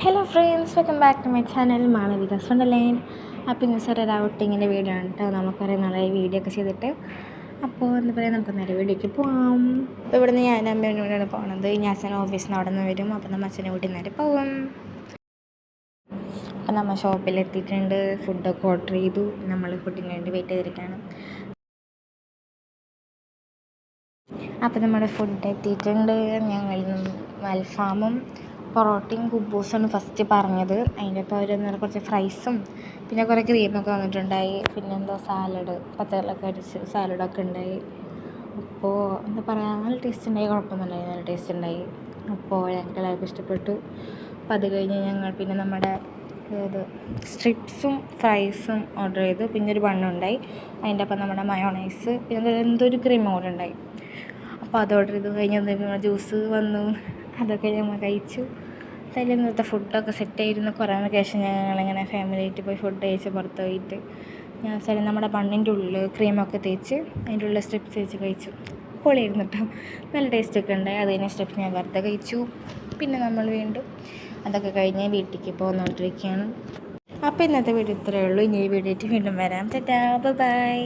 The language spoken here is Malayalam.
Hello friends, welcome back to my channel Malavika's wonderland. അപ്പോൾ ഇന്ന് സാർ ഒരു ഔട്ടിങ്ങിൻ്റെ വീഡിയോ ആണ് കേട്ടോ. നമുക്കറിയാം നാളെ വീഡിയോ ഒക്കെ ചെയ്തിട്ട്. അപ്പോൾ എന്താ പറയുക, നമുക്ക് നേരെ വീഡിയോയ്ക്ക് പോകാം. അപ്പോൾ ഇവിടുന്ന് ഞാൻ അമ്മേനോടാണ് പോകുന്നത്. ഞാൻ അച്ഛൻ ഓഫീസിൽ നിന്ന് അവിടെ നിന്ന് വരും. അപ്പോൾ നമ്മൾ അച്ഛനെ കൂട്ടി നേരെ പോകും. അപ്പോൾ നമ്മൾ ഷോപ്പിലെത്തിയിട്ടുണ്ട്. ഫുഡൊക്കെ ഓർഡർ ചെയ്തു. നമ്മൾ ഫുഡിന് വേണ്ടി വെയിറ്റ് ചെയ്തിരിക്കുകയാണ്. അപ്പോൾ നമ്മുടെ ഫുഡ് എത്തിയിട്ടുണ്ട്. ഞങ്ങൾ അൽഫാമും പൊറോട്ടയും കുബൂസാണ് ഫസ്റ്റ് പറഞ്ഞത്. അതിൻ്റെ ഇപ്പോൾ അവർ കുറച്ച് ഫ്രൈസും പിന്നെ കുറേ ക്രീമൊക്കെ വന്നിട്ടുണ്ടായി. പിന്നെന്തോ സാലഡ്, പച്ചക്കറിയൊക്കെ അടിച്ച് സാലഡൊക്കെ ഉണ്ടായി. അപ്പോൾ എന്താ പറയുക, നല്ല ടേസ്റ്റ് ഉണ്ടായി, കുഴപ്പമൊന്നുമില്ലായി, നല്ല ടേസ്റ്റ് ഉണ്ടായി. അപ്പോൾ ഞങ്ങൾക്ക് എല്ലാവർക്കും ഇഷ്ടപ്പെട്ടു. അപ്പോൾ അത് കഴിഞ്ഞ് ഞങ്ങൾ പിന്നെ നമ്മുടെ സ്ട്രിപ്സും ഫ്രൈസും ഓർഡർ ചെയ്തു. പിന്നെ ഒരു ബണ്ണുണ്ടായി, അതിൻ്റെ ഒപ്പം നമ്മുടെ മയോണൈസ്, പിന്നെ എന്തൊരു ക്രീമും കൂടെ ഉണ്ടായി. അപ്പോൾ അത് ഓർഡർ ചെയ്ത് കഴിഞ്ഞ് ജ്യൂസ് വന്നു, അതൊക്കെ ഞങ്ങൾ കഴിച്ചു. അതിൽ ഇന്നത്തെ ഫുഡൊക്കെ സെറ്റായിരുന്നു. കുറേ ശേഷം ഞങ്ങളിങ്ങനെ ഫാമിലിയായിട്ട് പോയി ഫുഡ് കഴിച്ച് പുറത്ത് പോയിട്ട് ഞാൻ വെച്ചാൽ നമ്മുടെ ബണ്ണിൻ്റെ ഉള്ളിൽ ക്രീമൊക്കെ തേച്ച് അതിൻ്റെ ഉള്ളിൽ സ്ട്രിപ്സ് തേച്ച് കഴിച്ചു. പൊളിയായിരുന്നു കേട്ടോ, നല്ല ടേസ്റ്റൊക്കെ ഉണ്ടായി. അത് കഴിഞ്ഞ സ്ട്രിപ്സ് ഞാൻ വെറുതെ കഴിച്ചു. പിന്നെ നമ്മൾ വീണ്ടും അതൊക്കെ കഴിഞ്ഞ് വീട്ടിലേക്ക് പോന്നുകൊണ്ടിരിക്കുകയാണ്. അപ്പോൾ ഇന്നത്തെ വീഡിയോ ഇത്രയേ ഉള്ളൂ. ഇനി ഈ വീഡിയോ വീണ്ടും വരാം. ടാറ്റാ, ബൈ.